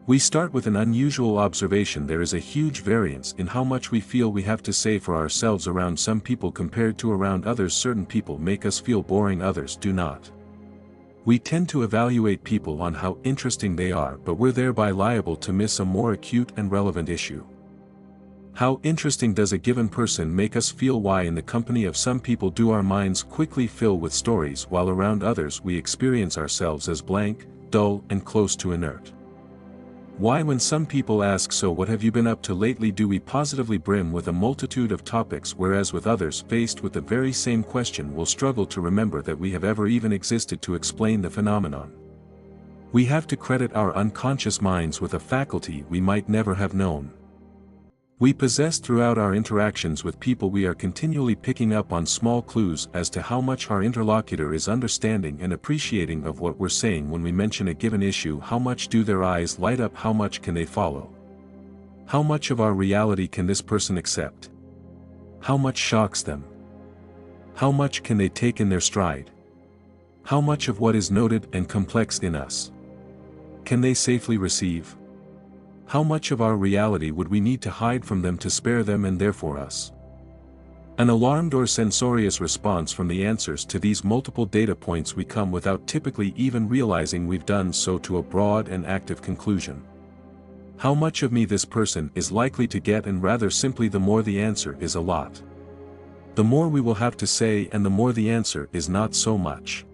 We start with an unusual observation. There is a huge variance in how much we feel we have to say for ourselves around some people compared to around others. Certain people make us feel boring, others do not. We tend to evaluate people on how interesting they are, but we're thereby liable to miss a more acute and relevant issue. How interesting does a given person make us feel? Why in the company of some people do our minds quickly fill with stories, while around others we experience ourselves as blank, dull, and close to inert? Why when some people ask, "So what have you been up to lately?" do we positively brim with a multitude of topics, whereas with others faced with the very same question will struggle to remember that we have ever even existed to explain the phenomenon? We have to credit our unconscious minds with a faculty we might never have known. We possess throughout our interactions with people. We are continually picking up on small clues as to how much our interlocutor is understanding and appreciating of what we're saying. When we mention a given issue, how much do their eyes light up? How much can they follow? How much of our reality can this person accept? How much shocks them? How much can they take in their stride? How much of what is noted and complex in us can they safely receive? How much of our reality would we need to hide from them to spare them and therefore us? An alarmed or censorious response from the answers to these multiple data points we come without typically even realizing we've done so to a broad and active conclusion. How much of me this person is likely to get, and rather simply the more the answer is a lot, the more we will have to say, and the more the answer is not so much,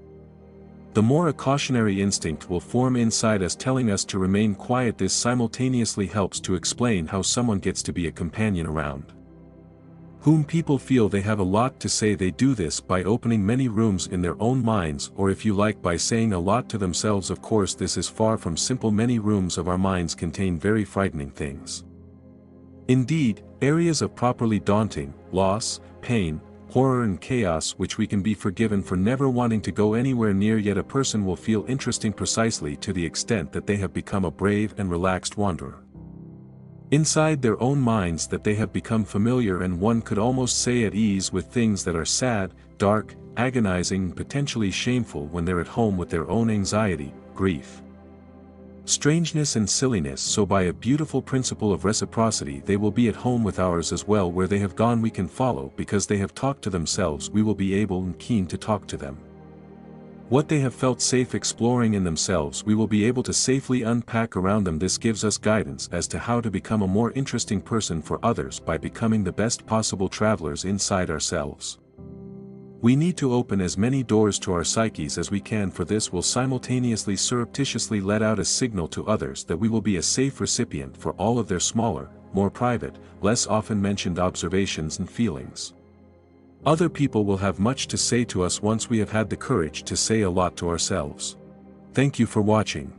the more a cautionary instinct will form inside us telling us to remain quiet. This simultaneously helps to explain how someone gets to be a companion around whom people feel they have a lot to say. They do this by opening many rooms in their own minds, or if you like, by saying a lot to themselves. Of course, this is far from simple. Many rooms of our minds contain very frightening things. Indeed, areas of properly daunting loss, pain, horror and chaos which we can be forgiven for never wanting to go anywhere near. Yet a person will feel interesting precisely to the extent that they have become a brave and relaxed wanderer inside their own minds, that they have become familiar and one could almost say at ease with things that are sad, dark, agonizing, potentially shameful when they're at home with their own anxiety, grief, strangeness and silliness. So by a beautiful principle of reciprocity they will be at home with ours as well. Where they have gone we can follow, because they have talked to themselves we will be able and keen to talk to them. What they have felt safe exploring in themselves we will be able to safely unpack around them. This gives us guidance as to how to become a more interesting person for others by becoming the best possible travelers inside ourselves. We need to open as many doors to our psyches as we can, for this will simultaneously surreptitiously let out a signal to others that we will be a safe recipient for all of their smaller, more private, less often mentioned observations and feelings. Other people will have much to say to us once we have had the courage to say a lot to ourselves. Thank you for watching.